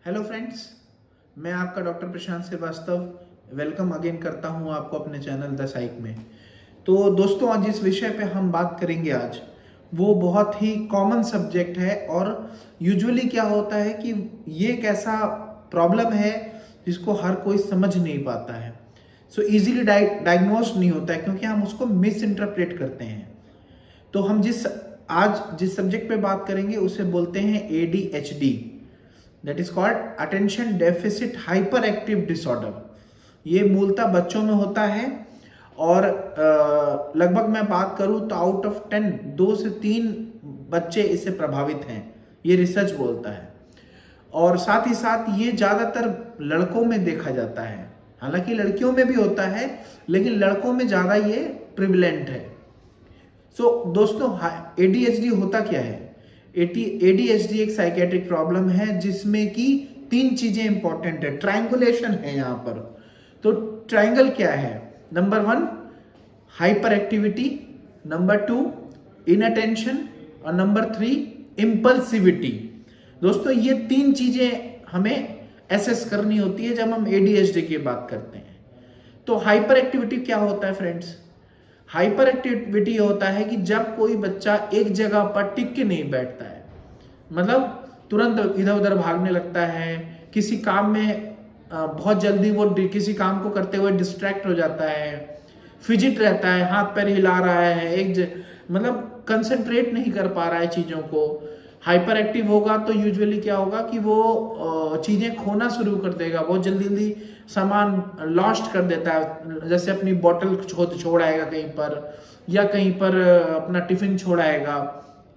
Hello friends, मैं आपका doctor प्रशांत Srivastava welcome again करता हूं आपको अपने चैनल द साइक में। तो दोस्तों, आज जिस विषय पे हम बात करेंगे आज वो बहुत ही कॉमन सब्जेक्ट है और यूजुअली क्या होता है कि ये एक ऐसा प्रॉब्लम है जिसको हर कोई समझ नहीं पाता है। सो इजीली डायग्नोज नहीं होता है क्योंकि हम उसको मिस इंटरप्रेट करते हैं। तो हम आज जिस सब्जेक्ट पे बात करेंगे उसे बोलते हैं ADHD, that is called attention deficit hyper active disorder. ये मूलतः बच्चों में होता है और लगभग मैं बात करूं तो आउट ऑफ 10 2 से 3 बच्चे इससे प्रभावित हैं, ये रिसर्च बोलता है। और साथ ही साथ ये ज्यादातर लड़कों में देखा जाता है, हालांकि लड़कियों में भी होता है लेकिन लड़कों में ज्यादा ये प्रिविलेंट है। दोस्तों, ADHD होता क्या है? ADHD एक साइकेट्रिक प्रॉब्लम है जिसमें कि 3 चीजें इंपॉर्टेंट है, ट्रायंगुलेशन है यहाँ पर। तो ट्रायंगल क्या है? नंबर 1 हाइपर एक्टिविटी, नंबर 2 इनअटेंशन और नंबर 3 इम्पल्सिविटी। दोस्तों, ये 3 चीजें हमें एसेस करनी होती है जब हम ADHD की बात करते हैं। तो हाइपर एक्टिविटी क्या होता है फ्रेंड्स? हाइपर एक्टिविटी होता है कि जब कोई बच्चा एक जगह पर टिक के नहीं बैठता है, मतलब तुरंत इधर उधर भागने लगता है, किसी काम में बहुत जल्दी वो किसी काम को करते हुए डिस्ट्रैक्ट हो जाता है, फिजिट रहता है, हाथ पैर हिला रहा है, मतलब कंसंट्रेट नहीं कर पा रहा है चीजों को। हाइपर एक्टिव होगा तो यूजुअली क्या होगा कि वो चीजें खोना शुरू कर देगा, बहुत जल्दी जल्दी सामान लॉस्ट कर देता है, जैसे अपनी बोतल छोड़ आएगा कहीं पर या कहीं पर अपना टिफिन छोड़ आएगा।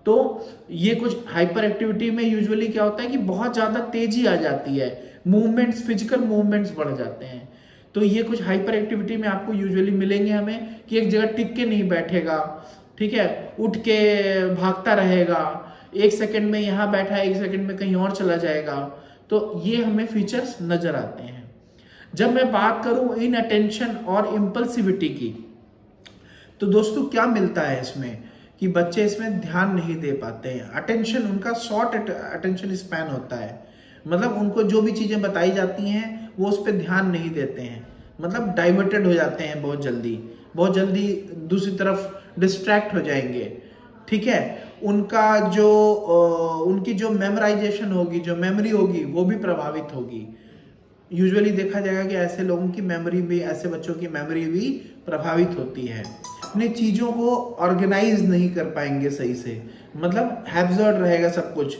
तो ये कुछ हाइपर एक्टिविटी में यूजुअली क्या होता है कि बहुत ज्यादा तेजी आ जाती है, मूवमेंट्स, फिजिकल मूवमेंट्स बढ़ जाते हैं। तो ये कुछ हाइपर एक्टिविटी में आपको यूजुअली मिलेंगे हमें कि एक जगह टिक के नहीं बैठेगा, ठीक है, उठ के भागता रहेगा, 1 सेकंड में यहाँ बैठा है 1 सेकंड में कहीं और चला जाएगा। तो ये हमें फीचर्स नजर आते हैं। जब मैं बात करूं इन अटेंशन और इम्पल्सिविटी की, तो दोस्तों क्या मिलता है इसमें कि बच्चे इसमें ध्यान नहीं दे पाते हैं। अटेंशन, उनका शॉर्ट अटेंशन स्पैन होता है, मतलब उनको जो भी चीजें बताई जाती हैं वो उस पर ध्यान नहीं देते हैं, मतलब डाइवर्टेड हो जाते हैं बहुत जल्दी दूसरी तरफ डिस्ट्रैक्ट हो जाएंगे, ठीक है। उनकी जो मेमोराइजेशन होगी, जो मेमोरी होगी वो भी प्रभावित होगी। यूजुअली देखा जाएगा कि ऐसे लोगों की मेमोरी भी, ऐसे बच्चों की मेमोरी भी प्रभावित होती है। अपने चीजों को ऑर्गेनाइज नहीं कर पाएंगे सही से, मतलब हैब्सर्ड रहेगा सब कुछ,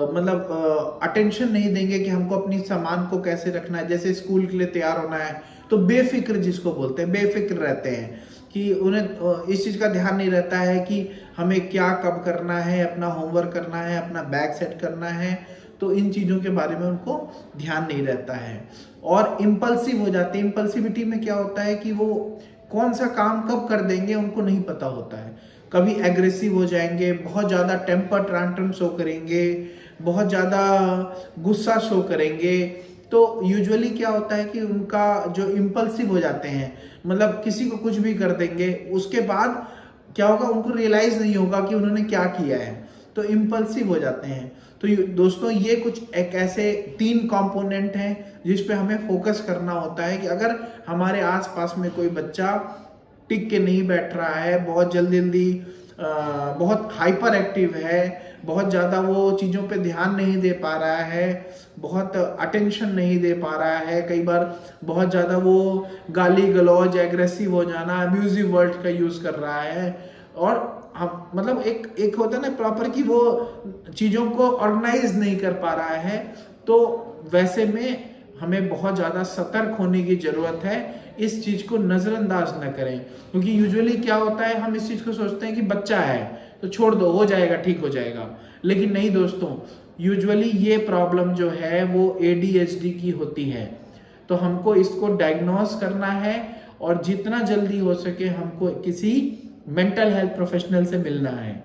मतलब अटेंशन नहीं देंगे कि हमको अपनी सामान को कैसे रखना है। जैसे स्कूल के लिए तैयार होना है तो बेफिक्र जिसको बोलते हैं, बेफिक्र रहते हैं कि उन्हें इस चीज का ध्यान नहीं रहता है कि हमें क्या कब करना है, अपना होमवर्क करना है, अपना बैग सेट करना है। तो इन चीजों के बारे में उनको ध्यान नहीं रहता है और इम्पल्सिव हो जाते हैं। इम्पल्सिविटी में क्या होता है कि वो कौन सा काम कब कर देंगे उनको नहीं पता होता है। कभी एग्रेसिव हो जाएंगे, बहुत ज्यादा टेम्पर टैंट्रम शो करेंगे, बहुत ज्यादा गुस्सा शो करेंगे। तो यूजुअली क्या होता है कि उनका जो इम्पल्सिव हो जाते हैं, मतलब किसी को कुछ भी कर देंगे, उसके बाद क्या होगा, उनको रियलाइज नहीं होगा कि उन्होंने क्या किया है, तो इम्पल्सिव हो जाते हैं। तो दोस्तों, ये कुछ एक ऐसे 3 कंपोनेंट हैं जिस पे हमें फोकस करना होता है कि अगर हमारे आसपास में कोई बच्चा टिक के नहीं बैठ रहा है, बहुत जल्दी बहुत हाइपर एक्टिव है, बहुत ज्यादा वो चीजों पे ध्यान नहीं दे पा रहा है, बहुत अटेंशन नहीं दे पा रहा है, कई बार बहुत ज्यादा वो गाली गलौज, एग्रेसिव हो जाना, अब्यूजिव वर्ड का यूज कर रहा है, और हम मतलब एक होता है ना प्रॉपर कि वो चीजों को ऑर्गेनाइज नहीं कर पा रहा है। तो वैसे में हमें बहुत ज्यादा सतर्क होने की जरूरत है, इस चीज को नजरअंदाज न करें। क्योंकि यूजुअली क्या होता है, हम इस चीज को सोचते हैं कि बच्चा है तो छोड़ दो, हो जाएगा, ठीक हो जाएगा, लेकिन नहीं दोस्तों, यूजुअली ये प्रॉब्लम जो है वो ADHD की होती है। तो हमको इसको डायग्नोज करना है और जितना जल्दी हो सके हमको किसी मेंटल हेल्थ प्रोफेशनल से मिलना है,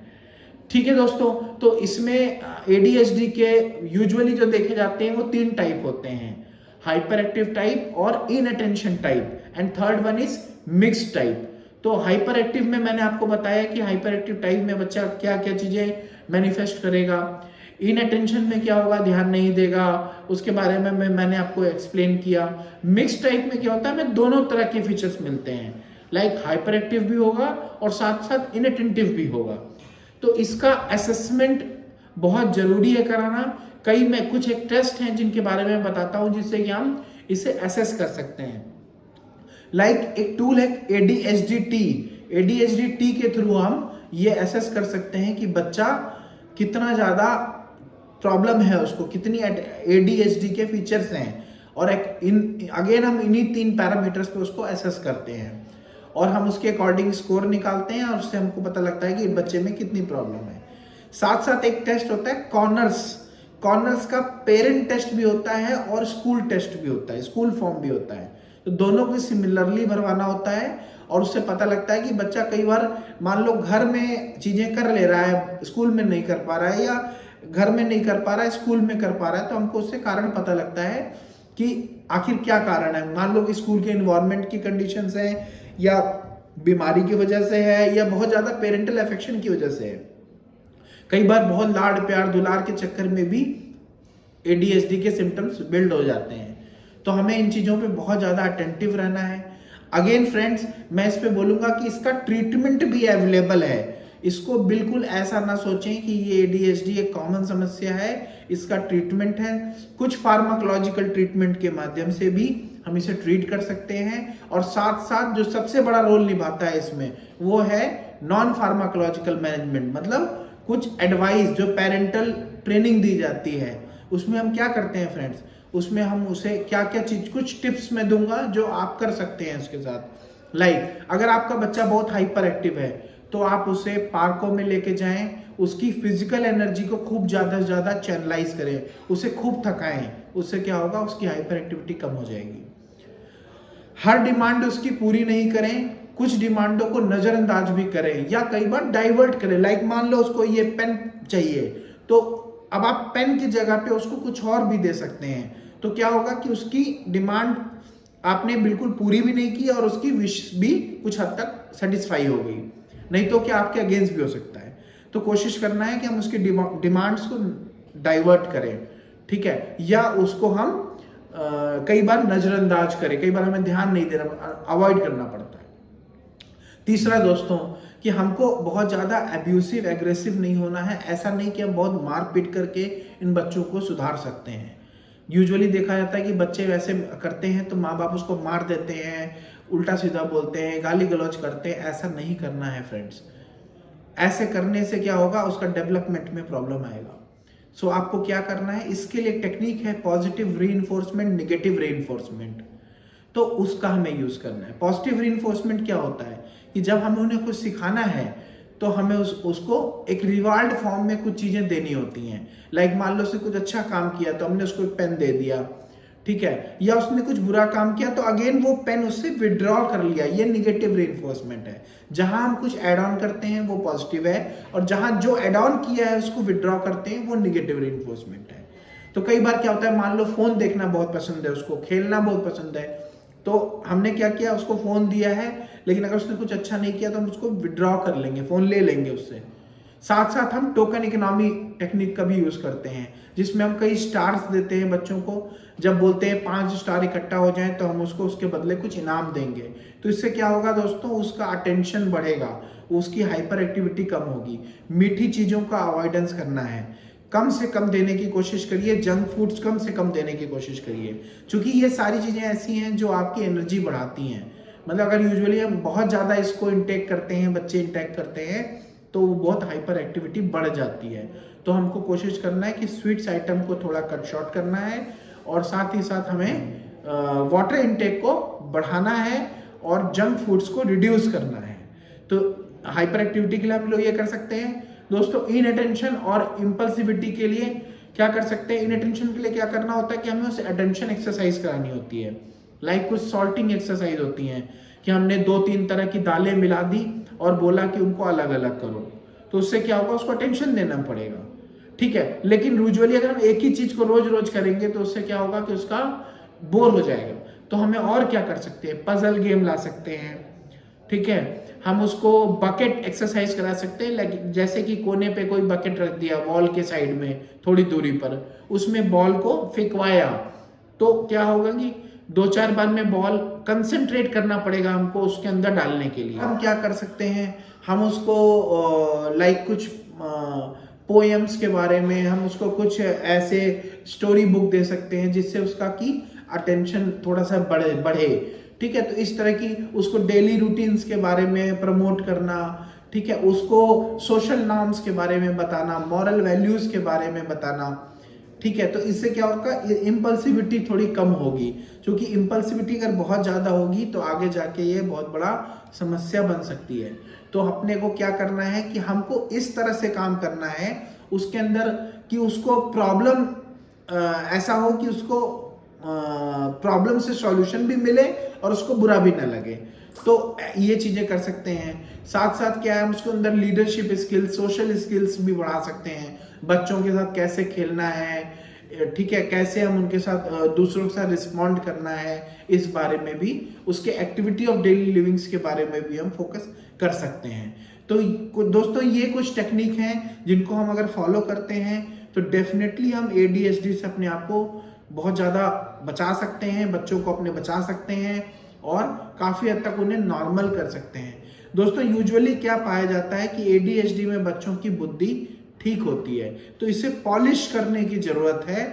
ठीक है दोस्तों। तो इसमें ADHD के यूजुअली जो देखे जाते हैं वो 3 टाइप होते हैं, हाइपर एक्टिव टाइप और inattention type, and third one is mixed type. तो हाइपर एक्टिव में मैंने आपको बताया कि हाइपर एक्टिव टाइप में बच्चा क्या क्या चीजें मैनिफेस्ट करेगा। इन अटेंशन में क्या होगा, ध्यान नहीं देगा, उसके बारे में मैंने आपको एक्सप्लेन किया। मिक्स टाइप में क्या होता है, हमें दोनों तरह के फीचर्स मिलते हैं, लाइक हाइपर एक्टिव भी होगा और साथ साथ इनअटेंटिव भी होगा। तो इसका असेसमेंट बहुत जरूरी है कराना। कई में कुछ एक टेस्ट हैं जिनके बारे में बताता हूं जिससे कि हम इसे असेस कर सकते हैं। लाइक एक टूल है ADHD-T। ADHD-T के थ्रू हम ये असेस कर सकते हैं कि बच्चा कितना ज्यादा प्रॉब्लम है, उसको कितनी ADHD के फीचर्स हैं, और अगेन हम इन्हीं 3 पैरामीटर्स पे उसको असेस करते हैं और हम उसके अकॉर्डिंग स्कोर निकालते हैं और उससे हमको पता लगता है कि बच्चे में कितनी प्रॉब्लम है। साथ साथ एक टेस्ट होता है कॉर्नर्स का पेरेंट टेस्ट भी होता है और स्कूल टेस्ट भी होता है, स्कूल फॉर्म भी होता है। तो दोनों को सिमिलरली भरवाना होता है और उससे पता लगता है कि बच्चा कई बार मान लो घर में चीजें कर ले रहा है, स्कूल में नहीं कर पा रहा है, या घर में नहीं कर पा रहा है स्कूल में कर पा रहा है। तो हमको उससे कारण पता लगता है कि आखिर क्या कारण है। मान लो कि स्कूल के एनवायरनमेंट की कंडीशंस हैं, या बीमारी की वजह से है, या बहुत ज्यादा पेरेंटल अफेक्शन की वजह से है। कई बार बहुत लाड प्यार दुलार के चक्कर में भी ADHD के सिम्टम्स बिल्ड हो जाते हैं। तो हमें इन चीजों पे बहुत ज्यादा अटेंटिव रहना है। अगेन फ्रेंड्स, मैं इस पे बोलूंगा कि इसका ट्रीटमेंट भी अवेलेबल है। इसको बिल्कुल ऐसा ना सोचें कि ये ADHD एक कॉमन समस्या है, इसका ट्रीटमेंट है। कुछ फार्माकोलॉजिकल ट्रीटमेंट के माध्यम से भी हम इसे ट्रीट कर सकते हैं, और साथ साथ जो सबसे बड़ा रोल निभाता है इसमें वो है नॉन फार्माकोलॉजिकल मैनेजमेंट। मतलब कुछ एडवाइस जो पेरेंटल ट्रेनिंग दी जाती है, उसमें हम क्या करते हैं फ्रेंड्स, उसमें हम उसे क्या क्या चीज, कुछ टिप्स मैं दूंगा जो आप कर सकते हैं उसके साथ। लाइक अगर आपका बच्चा बहुत हाइपर एक्टिव है तो आप उसे पार्कों में लेके जाएं, उसकी फिजिकल एनर्जी को खूब ज्यादा से ज्यादा चैनलाइज करें, उसे खूब थकाएं। उससे क्या होगा, उसकी हाइपर एक्टिविटी कम हो जाएगी। हर डिमांड उसकी पूरी नहीं करें, कुछ डिमांडों को नजरअंदाज भी करें या कई बार डाइवर्ट करें। लाइक मान लो उसको ये पेन चाहिए, तो अब आप पेन की जगह पे उसको कुछ और भी दे सकते हैं। तो क्या होगा कि उसकी डिमांड आपने बिल्कुल पूरी भी नहीं की और उसकी विश भी कुछ हद तक सेटिस्फाई हो गई, नहीं तो क्या आपके अगेंस्ट भी हो सकता है। तो कोशिश करना है कि हम उसकी डिमांड्स को डाइवर्ट करें, ठीक है, या उसको हम कई बार नजरअंदाज करें, कई बार हमें ध्यान नहीं देना, अवॉइड करना पड़ता है। तीसरा दोस्तों, कि हमको बहुत ज्यादा अब्यूसिव एग्रेसिव नहीं होना है। ऐसा नहीं कि हम बहुत मार पीट करके इन बच्चों को सुधार सकते हैं। यूजुअली देखा जाता है कि बच्चे वैसे करते हैं तो माँ बाप उसको मार देते हैं, उल्टा सीधा बोलते हैं, गाली गलौज करते हैं। ऐसा नहीं करना है फ्रेंड्स। ऐसे करने से क्या होगा, उसका डेवलपमेंट में प्रॉब्लम आएगा। सो आपको क्या करना है, इसके लिए टेक्निक है पॉजिटिव रीइंफोर्समेंट, नेगेटिव रीइंफोर्समेंट। तो उसका हमें यूज करना है। पॉजिटिव रीइंफोर्समेंट क्या होता है कि जब हमें उन्हें कुछ सिखाना है तो हमें उसको एक रिवार्ड फॉर्म में कुछ चीजें देनी होती हैं। लाइक मान लो उसने कुछ अच्छा काम किया तो हमने उसको एक पेन दे दिया, ठीक है, या उसने कुछ बुरा काम किया तो अगेन वो पेन उससे विड्रॉ कर लिया। ये निगेटिव रीइंफोर्समेंट है। जहां हम कुछ एड ऑन करते हैं वो पॉजिटिव है, और जहां जो एड ऑन किया है उसको विड्रॉ करते हैं वो निगेटिव रीइंफोर्समेंट है। तो कई बार क्या होता है, मान लो फोन देखना बहुत पसंद है, उसको खेलना बहुत पसंद है, तो हमने क्या किया, उसको फोन दिया है, लेकिन अगर उसने कुछ अच्छा नहीं किया तो हम उसको विड्रॉ कर लेंगे, फोन ले लेंगे उससे। साथ साथ हम टोकन इकोनॉमी टेक्निक का भी यूज करते हैं, जिसमें हम कई स्टार्स देते हैं बच्चों को। जब बोलते हैं 5 स्टार इकट्ठा हो जाएं तो हम उसको उसके बदले कुछ इनाम देंगे। तो इससे क्या होगा दोस्तों, उसका अटेंशन बढ़ेगा, उसकी हाइपर एक्टिविटी कम होगी। मीठी चीजों का अवॉइडेंस करना है, कम से कम देने की कोशिश करिए, जंक फूड्स कम से कम देने की कोशिश करिए, क्योंकि ये सारी चीजें ऐसी हैं जो आपकी एनर्जी बढ़ाती हैं। मतलब अगर यूजुअली हम बहुत ज्यादा इसको इंटेक करते हैं, बच्चे इंटेक करते हैं, तो बहुत हाइपर एक्टिविटी बढ़ जाती है। तो हमको कोशिश करना है कि स्वीट्स आइटम को थोड़ा कट शॉर्ट करना है, और साथ ही साथ हमें वाटर इंटेक को बढ़ाना है और जंक फूड्स को रिड्यूस करना है। तो हाइपर एक्टिविटी के लिए हम लोग ये कर सकते हैं दोस्तों। इनअटेंशन और इम्पल्सिविटी के लिए क्या कर सकते हैं, इनअटेंशन के लिए क्या करना होता है कि हमें उसे अटेंशन एक्सरसाइज करानी होती है। लाइक कुछ सॉल्टिंग एक्सरसाइज होती हैं कि हमने 2-3 तरह की दालें मिला दी और बोला कि उनको अलग अलग करो, तो उससे क्या होगा, उसको अटेंशन देना पड़ेगा, ठीक है। लेकिन यूजुअली अगर हम एक ही चीज को रोज रोज करेंगे तो उससे क्या होगा कि उसका बोर हो जाएगा। तो हमें और क्या कर सकते हैं, पजल गेम ला सकते हैं, ठीक है। हम उसको बकेट एक्सरसाइज करा सकते हैं, जैसे कि कोने पे कोई बकेट रख दिया वॉल के साइड में थोड़ी दूरी पर, उसमें बॉल को फेंकवाया, तो क्या होगा कि 2-4 बार में बॉल कंसंट्रेट करना पड़ेगा हमको उसके अंदर डालने के लिए। हम क्या कर सकते हैं, हम उसको लाइक कुछ पोएम्स के बारे में, हम उसको कुछ ऐसे स्टोरी बुक दे सकते हैं जिससे उसका की अटेंशन थोड़ा सा बढ़े। ठीक है, तो इस तरह की उसको डेली रूटीन्स के बारे में प्रमोट करना, ठीक है, उसको सोशल नॉर्म्स के बारे में बताना, मॉरल वैल्यूज के बारे में बताना। ठीक है, तो इससे क्या होगा, इम्पल्सिविटी थोड़ी कम होगी, क्योंकि इम्पल्सिविटी अगर बहुत ज्यादा होगी तो आगे जाके ये बहुत बड़ा समस्या बन सकती है। तो अपने को क्या करना है कि हमको इस तरह से काम करना है उसके अंदर कि उसको प्रॉब्लम ऐसा हो कि उसको प्रॉब्लम से सॉल्यूशन भी मिले और उसको बुरा भी ना लगे। तो ये चीजें कर सकते हैं। साथ साथ क्या है, हम उसको अंदर लीडरशिप स्किल्स, सोशल स्किल्स भी बढ़ा सकते हैं। बच्चों के साथ कैसे खेलना है, ठीक है, कैसे हम उनके साथ दूसरों के साथ रिस्पॉन्ड करना है, इस बारे में भी, उसके एक्टिविटी ऑफ डेली लिविंग्स के बारे में भी हम फोकस कर सकते हैं। तो दोस्तों ये कुछ टेक्निक हैं जिनको हम अगर फॉलो करते हैं तो डेफिनेटली हम ADHD से अपने आप को बहुत ज़्यादा बचा सकते हैं, बच्चों को अपने बचा सकते हैं और काफ़ी हद तक उन्हें नॉर्मल कर सकते हैं। दोस्तों यूजुअली क्या पाया जाता है कि ADHD में बच्चों की बुद्धि ठीक होती है, तो इसे पॉलिश करने की ज़रूरत है।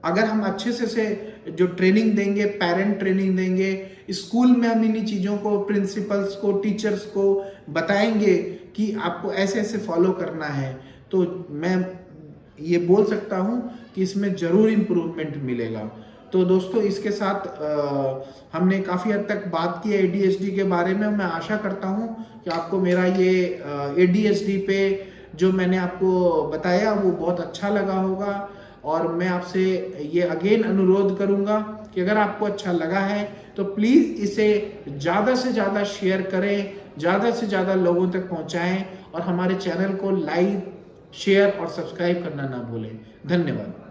अगर हम अच्छे से जो ट्रेनिंग देंगे, पेरेंट ट्रेनिंग देंगे, स्कूल में हम इन्हीं चीज़ों को प्रिंसिपल्स को, टीचर्स को बताएंगे कि आपको ऐसे ऐसे फॉलो करना है, तो मैं ये बोल सकता हूँ कि इसमें ज़रूर इम्प्रूवमेंट मिलेगा। तो दोस्तों इसके साथ हमने काफ़ी हद तक बात की है ADHD के बारे में। मैं आशा करता हूँ कि आपको मेरा ये ADHD पे जो मैंने आपको बताया वो बहुत अच्छा लगा होगा, और मैं आपसे ये अगेन अनुरोध करूँगा कि अगर आपको अच्छा लगा है तो प्लीज़ इसे ज़्यादा से ज़्यादा शेयर करें, ज़्यादा से ज़्यादा लोगों तक पहुँचाएँ और हमारे चैनल को लाइक, शेयर और सब्सक्राइब करना ना भूलें। धन्यवाद।